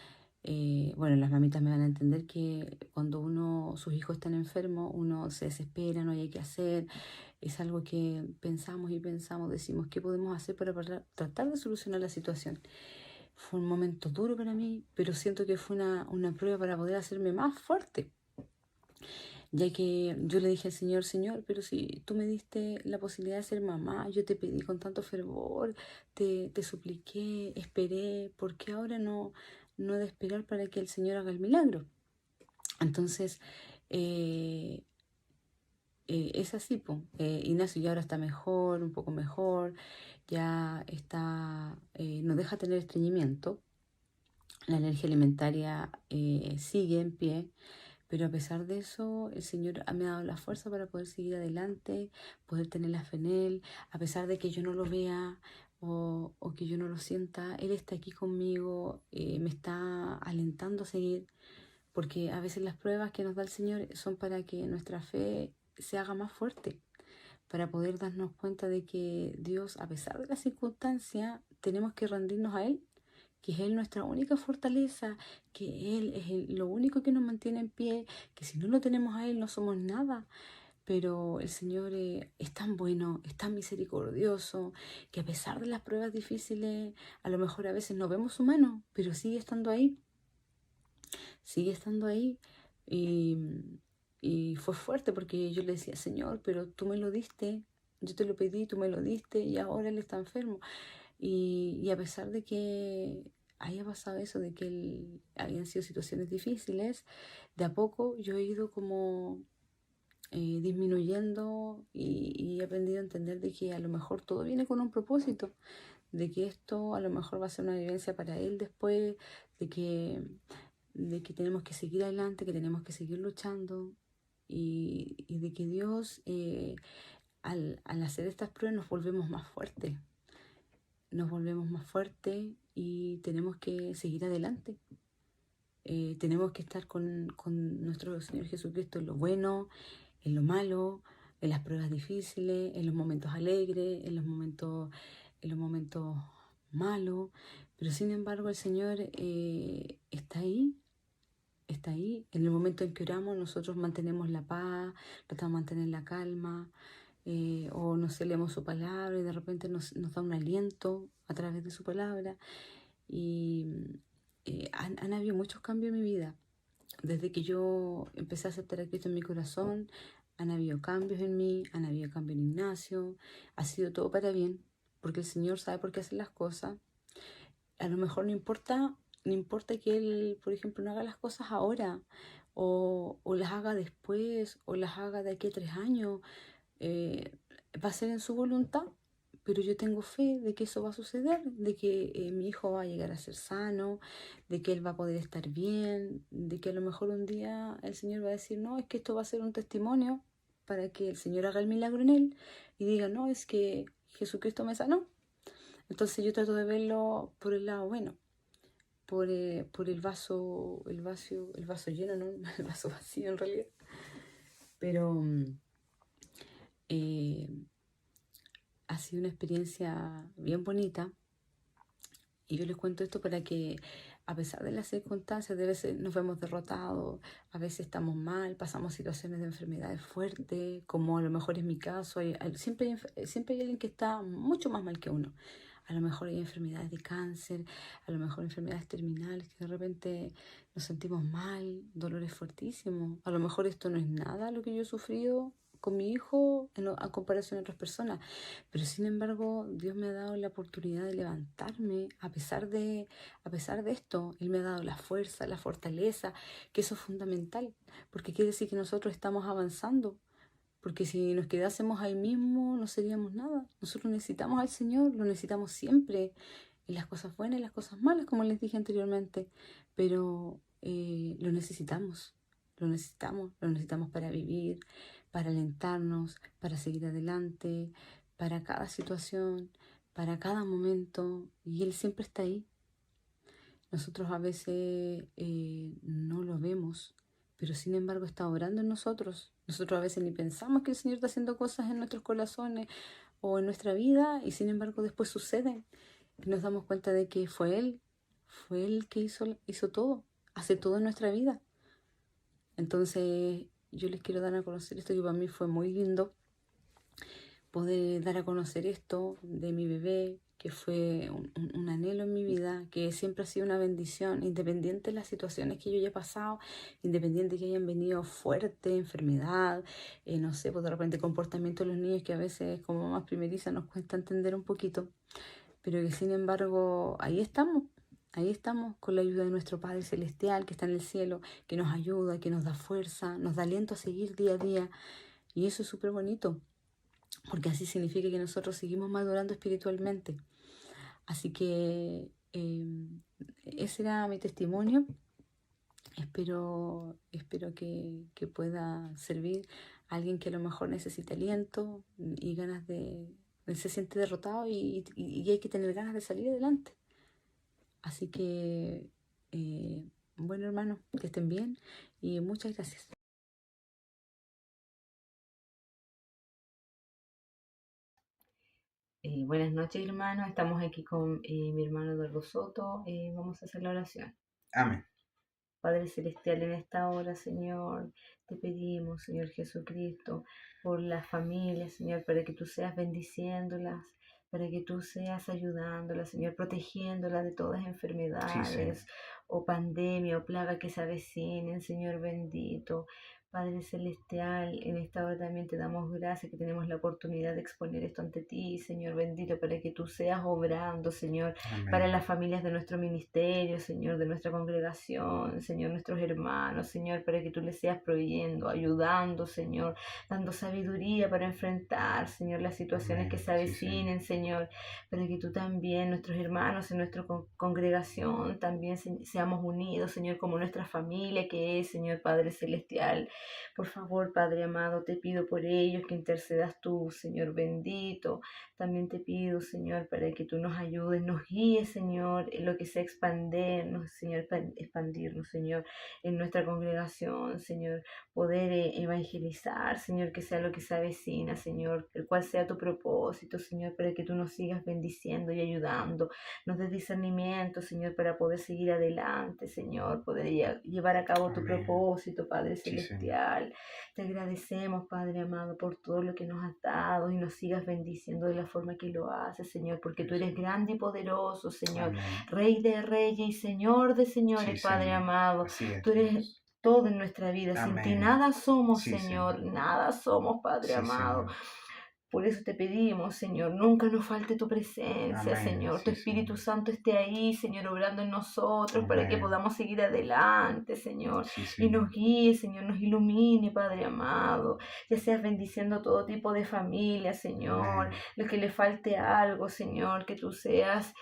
Bueno, las mamitas me van a entender que cuando sus hijos están enfermos, uno se desespera, no hay qué hacer. Es algo que pensamos y pensamos, decimos, ¿qué podemos hacer para tratar de solucionar la situación? Fue un momento duro para mí, pero siento que fue una prueba para poder hacerme más fuerte. Ya que yo le dije al Señor, Señor, pero si tú me diste la posibilidad de ser mamá, yo te pedí con tanto fervor, te supliqué, esperé, ¿por qué ahora no he de esperar para que el Señor haga el milagro? Entonces, eh, es así, po. Ignacio ya ahora está mejor, un poco mejor, ya está, no deja tener estreñimiento, la alergia alimentaria sigue en pie. Pero a pesar de eso, el Señor me ha dado la fuerza para poder seguir adelante, poder tener la fe en Él, a pesar de que yo no lo vea o que yo no lo sienta, Él está aquí conmigo, me está alentando a seguir, porque a veces las pruebas que nos da el Señor son para que nuestra fe se haga más fuerte, para poder darnos cuenta de que Dios, a pesar de la circunstancia, tenemos que rendirnos a Él, que es Él nuestra única fortaleza, que Él es lo único que nos mantiene en pie, que si no lo tenemos a Él no somos nada. Pero el Señor es tan bueno, es tan misericordioso, que a pesar de las pruebas difíciles, a lo mejor a veces nos vemos humanos, pero sigue estando ahí. sigue estando ahí. Y, y fue fuerte porque yo le decía, Señor, pero tú me lo diste, yo te lo pedí, tú me lo diste y ahora él está enfermo. Y a pesar de que haya pasado eso, de que habían sido situaciones difíciles, de a poco yo he ido como disminuyendo y he aprendido a entender de que a lo mejor todo viene con un propósito, de que esto a lo mejor va a ser una vivencia para él después, de que, de que tenemos que seguir adelante, que tenemos que seguir luchando y de que Dios al hacer estas pruebas nos volvemos más fuertes y tenemos que seguir adelante. Tenemos que estar con nuestro Señor Jesucristo en lo bueno, en lo malo, en las pruebas difíciles, en los momentos alegres, en los momentos malos. Pero sin embargo el Señor está ahí. En el momento en que oramos nosotros mantenemos la paz, tratamos de mantener la calma, o no sé, leemos su palabra y de repente nos da un aliento a través de su palabra. Y han habido muchos cambios en mi vida. Desde que yo empecé a aceptar a Cristo en mi corazón, han habido cambios en mí, han habido cambios en Ignacio, ha sido todo para bien, porque el Señor sabe por qué hace las cosas. A lo mejor no importa que Él, por ejemplo, no haga las cosas ahora, o las haga después, o las haga de aquí a 3 años, eh, va a ser en su voluntad, pero yo tengo fe de que eso va a suceder, de que mi hijo va a llegar a ser sano, de que él va a poder estar bien, de que a lo mejor un día el Señor va a decir, no, es que esto va a ser un testimonio para que el Señor haga el milagro en él y diga, no, es que Jesucristo me sanó. Entonces yo trato de verlo por el lado bueno, por el vaso lleno, no el vaso vacío en realidad. Pero eh, ha sido una experiencia bien bonita y yo les cuento esto para que a pesar de las circunstancias, de veces nos vemos derrotados, a veces estamos mal, pasamos situaciones de enfermedades fuertes, como a lo mejor es mi caso, siempre hay alguien que está mucho más mal que uno. A lo mejor hay enfermedades de cáncer, a lo mejor enfermedades terminales, que de repente nos sentimos mal, dolores fuertísimos. A lo mejor esto no es nada lo que yo he sufrido con mi hijo a comparación de otras personas, pero sin embargo Dios me ha dado la oportunidad de levantarme a pesar de esto. Él me ha dado la fuerza, la fortaleza, que eso es fundamental, porque quiere decir que nosotros estamos avanzando. Porque si nos quedásemos ahí mismo, no seríamos nada. Nosotros necesitamos al Señor, lo necesitamos siempre, en las cosas buenas y las cosas malas, como les dije anteriormente. Pero lo necesitamos para vivir, para alentarnos, para seguir adelante, para cada situación, para cada momento. Y Él siempre está ahí. Nosotros a veces no lo vemos, pero sin embargo está obrando en nosotros. Nosotros a veces ni pensamos que el Señor está haciendo cosas en nuestros corazones o en nuestra vida y sin embargo después suceden. Y nos damos cuenta de que fue Él que hizo todo, hace todo en nuestra vida. Entonces yo les quiero dar a conocer esto que para mí fue muy lindo, poder dar a conocer esto de mi bebé, que fue un anhelo en mi vida, que siempre ha sido una bendición, independiente de las situaciones que yo haya pasado, independiente de que hayan venido fuerte, enfermedad, no sé, pues de repente comportamiento de los niños que a veces como mamás primerizas nos cuesta entender un poquito, pero que sin embargo ahí estamos con la ayuda de nuestro Padre Celestial que está en el cielo, que nos ayuda, que nos da fuerza, nos da aliento a seguir día a día, y eso es súper bonito porque así significa que nosotros seguimos madurando espiritualmente. Así que ese era mi testimonio. Espero que pueda servir a alguien que a lo mejor necesita aliento y ganas se siente derrotado y hay que tener ganas de salir adelante. Así que, bueno, hermano, que estén bien y muchas gracias. Buenas noches, hermano. Estamos aquí con mi hermano Eduardo Soto. Vamos a hacer la oración. Amén. Padre Celestial, en esta hora, Señor, te pedimos, Señor Jesucristo, por las familias, Señor, para que tú seas bendiciéndolas, para que tú seas ayudándolas, Señor, protegiéndolas de todas Sí, Señor. enfermedades o pandemia o plaga que se avecinen, Señor bendito. Padre Celestial, en esta hora también te damos gracias que tenemos la oportunidad de exponer esto ante ti, Señor bendito, para que tú seas obrando, Señor, para Amén. las familias de nuestro ministerio, Señor, de nuestra congregación, Señor, nuestros hermanos, Señor, para que tú les seas proveyendo, ayudando, Señor, dando sabiduría para enfrentar, Señor, las situaciones que Amén. se Sí, Señor. avecinen, Señor, para que tú también, nuestros hermanos en nuestra congregación, también seamos unidos, Señor, como nuestra familia que es, Señor Padre Celestial. Por favor, Padre amado, te pido por ellos que intercedas tú, Señor bendito. También te pido, Señor, para que tú nos ayudes, nos guíes, Señor, en lo que sea expandirnos, Señor, expandirnos, Señor, en nuestra congregación, Señor, poder evangelizar, Señor, que sea lo que se avecina, Señor, el cual sea tu propósito, Señor, para que tú nos sigas bendiciendo y ayudando, nos des discernimiento, Señor, para poder seguir adelante, Señor, poder llevar a cabo tu Amén. propósito, Padre Sí, Celestial. Señor. Te agradecemos, Padre amado, por todo lo que nos has dado y nos sigas bendiciendo de la forma que lo haces, Señor, porque tú eres grande y poderoso, Señor, Amén. Rey de reyes y Señor de Sí, señores, Padre Señor. amado. Así es, Tú eres Dios. todo en nuestra vida. Sin ti Amén. nada somos, Sí, Señor, Señor. nada somos, Padre Sí, amado. Señor. Por eso te pedimos, Señor, nunca nos falte tu presencia, Amén. Señor. Tu Sí, Espíritu Señor. Santo esté ahí, Señor, obrando en nosotros para que Amén. podamos seguir adelante, Señor. Sí, Y nos Señor. guíe, Señor, nos ilumine, Padre amado. Ya seas bendiciendo todo tipo de familia, Señor. Amén. Lo que le falte algo, Señor, que tú seas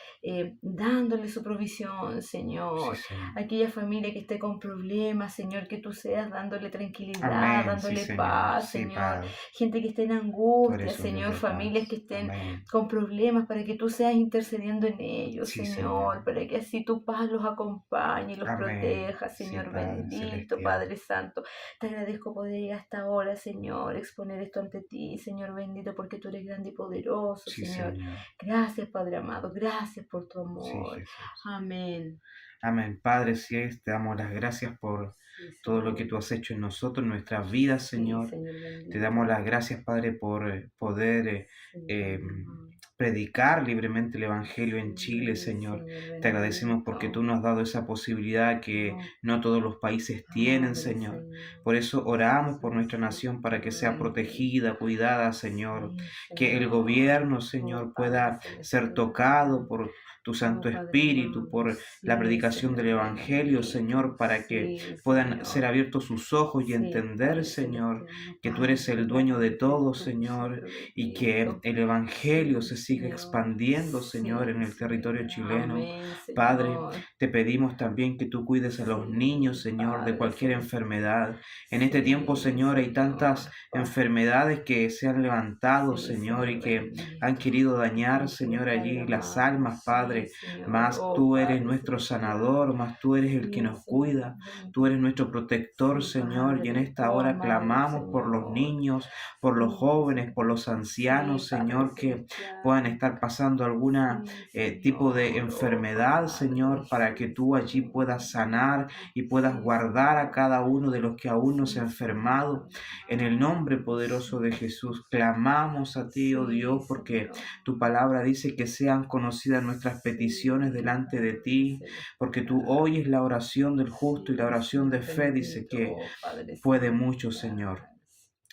dándole su provisión, Sí, Señor. Señor. Aquella familia que esté con problemas, Señor, que tú seas dándole tranquilidad, Amén. Sí, dándole Señor. paz, Sí, Señor. Padre. Gente que esté en Tú angustia, eres un Dios Señor, de familias paz. que estén Amén. con problemas, para que tú seas intercediendo en ellos, Sí, Señor, Señor. para que así tu paz los acompañe y los Amén. proteja, Sí, Señor Padre bendito, celestial. Padre Santo. Te agradezco poder ir hasta ahora, Señor, exponer esto ante ti, Señor bendito, porque tú eres grande y poderoso, Sí, Señor. Señor. Gracias, Padre amado, gracias por tu Sí, amor. Jesús. Amén. Amén. Padre, sí es, te damos las gracias por Sí, todo lo que Señor. tú has hecho en nosotros, en nuestras vidas, Sí, Señor. Señor Te bendito. damos las gracias, Padre, por poder Sí, eh, Padre amado. predicar libremente el Evangelio en Chile, Sí, Señor. Señor Te agradecemos porque tú bendito. nos has dado esa posibilidad que No, no todos los países tienen, Padre, Señor. Señor. Por eso oramos por Sí, nuestra nación para que sea Señor protegida, bendito. cuidada, Señor. Sí, Que el Señor. gobierno, Oh, Señor, Padre pueda ser tocado celestial. por tu Oh, Santo Padre Espíritu, amado. por la Sí, predicación del Señor Evangelio, bendito. Señor, para que Sí, puedan ser Señor. abiertos sus ojos y Sí, entender, Padre Señor, celestial. que tú eres Padre el dueño de todo, bendito, Señor, Señor y que bendito. el Evangelio Sí, se siga Señor. expandiendo, Señor, en Sí, el territorio Señor. chileno. Amén, Padre, Señor. te pedimos también que tú cuides a los niños, Sí, Señor, de Padre cualquier celestial. enfermedad. En este tiempo, Sí, Señor, hay tantas Señor. enfermedades que se han levantado, Sí, Señor, y Señor que han bendito. querido dañar, Así es, Señor, Padre allí las amado. almas, Padre. Sí, Señor. Mas Oh, tú eres Padre nuestro celestial. sanador, mas tú eres el que Sí, nos Señor cuida, tú eres bendito. nuestro protector, Sí, Señor, y en Padre. esta Oh, hora amado clamamos por los Señor. niños, por los Sí, jóvenes, Señor. por los ancianos, Sí, Padre Señor, que puedan celestial. estar pasando alguna Sí, tipo de Señor. Oh, enfermedad, Padre. Señor, para que tú allí Sí, puedas sanar y puedas sí, guardar a Señor. cada uno de los que aún no se ha Sí, Señor, enfermado. Padre En el nombre amado. poderoso de Sí, Jesús, clamamos a ti, oh sí, Dios, porque Señor. tu palabra dice que sean conocidas nuestras peticiones Sí, delante de Padre ti, porque tú celestial. oyes la oración del justo y la Sí, oración de Señor fe dice bendito, que Padre puede mucho, Señor. celestial.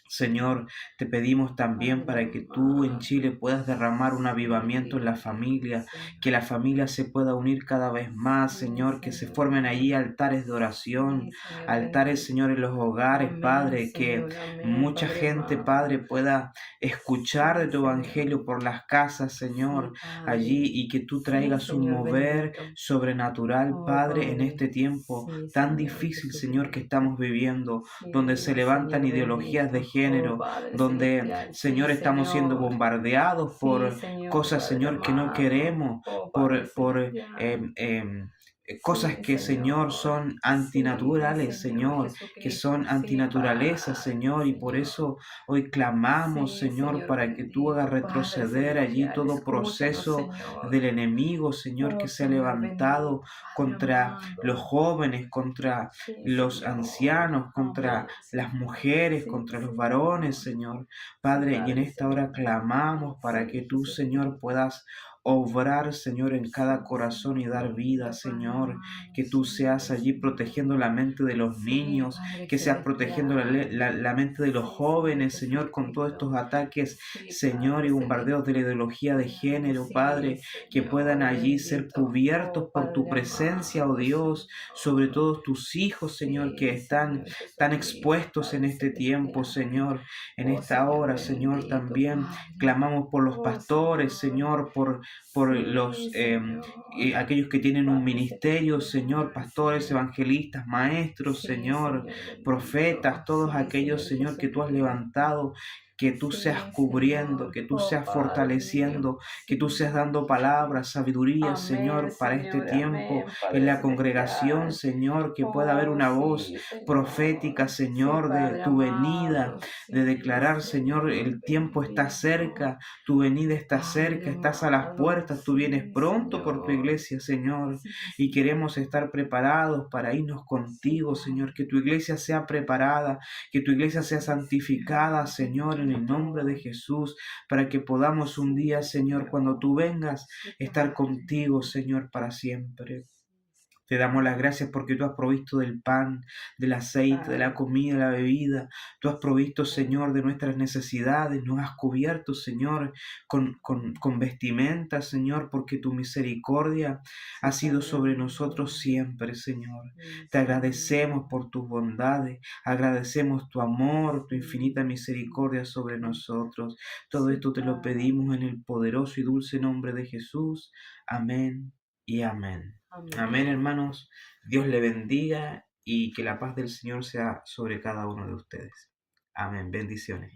Señor, te pedimos también Padre para que tú en Chile amado. puedas derramar un avivamiento en la Sí, familia, que la Señor. familia se pueda unir cada vez más, Sí, Señor, que se Señor formen allí amado. altares de oración, Sí, Señor altares, bendito. Señor, en los hogares, Amén, Padre, que Señor, amén, mucha Padre gente, Padre, amado. pueda escuchar de Sí, tu Señor. evangelio por las casas, Sí, Señor, allí Padre. y que tú Sí, traigas un Señor mover bendito. sobrenatural, Oh, Padre, en Padre. este tiempo Sí, tan Señor difícil, Señor, que Jesucristo. estamos viviendo, donde se Sí, levantan Señor ideologías de bendito. Oh, género, Padre donde, celestial. Sí, Señor, estamos siendo Señor. bombardeados Sí, por Señor, cosas, Padre Señor, que no amado. queremos, Oh, Padre por celestial. cosas Sí, que, Señor, Señor. son Sí, antinaturales, Señor Señor, que Jesucristo. son Sí, antinaturaleza, Padre, Señor, y por Señor. eso hoy clamamos, Sí, Señor, Señor para que tú hagas bendito, Padre retroceder allí celestial. todo Escúchanos, proceso del Señor. enemigo, Señor, Oh, que se ha Señor levantado bendito, Padre contra los amado. jóvenes, contra Sí, los Señor. ancianos, contra Amén, las Señor. mujeres, Sí, contra los varones, Señor. Señor. Sí, Padre, y en Padre esta hora celestial. clamamos para que Sí, tú, Jesucristo. Señor, puedas obrar, Señor, en cada corazón y dar vida, Señor. Que tú seas allí protegiendo la mente de los niños, que seas protegiendo la mente de los jóvenes, Señor, con todos estos ataques, Señor, y bombardeos de la ideología de género, Padre, que puedan allí ser cubiertos por tu presencia, oh Dios, sobre todos tus hijos, Señor, que están tan expuestos en este tiempo, Señor, en esta hora, Señor, también clamamos por los pastores, Señor, por los aquellos que tienen un ministerio, Señor, pastores, evangelistas, maestros, Señor, profetas, todos aquellos, Señor, que tú has levantado. Que tú seas cubriendo, que tú seas fortaleciendo, que tú seas dando palabras, sabiduría, Señor, para este tiempo en la congregación, Señor, que pueda haber una voz profética, Señor, de tu venida, de declarar, Señor, el tiempo está cerca, tu venida está cerca, estás a las puertas, tú vienes pronto por tu iglesia, Señor, y queremos estar preparados para irnos contigo, Señor, que tu iglesia sea preparada, que tu iglesia sea santificada, Señor, en el nombre de Jesús, para que podamos un día, Señor, cuando tú vengas, estar contigo, Señor, para siempre. Te damos las gracias porque tú has provisto del pan, del aceite, de la comida, de la bebida. Tú has provisto, Señor, de nuestras necesidades. Nos has cubierto, Señor, con vestimentas, Señor, porque tu misericordia ha sido sobre nosotros siempre, Señor. Te agradecemos por tus bondades. Agradecemos tu amor, tu infinita misericordia sobre nosotros. Todo esto te lo pedimos en el poderoso y dulce nombre de Jesús. Amén y amén. Amén, hermanos. Dios le bendiga y que la paz del Señor sea sobre cada uno de ustedes. Amén. Bendiciones.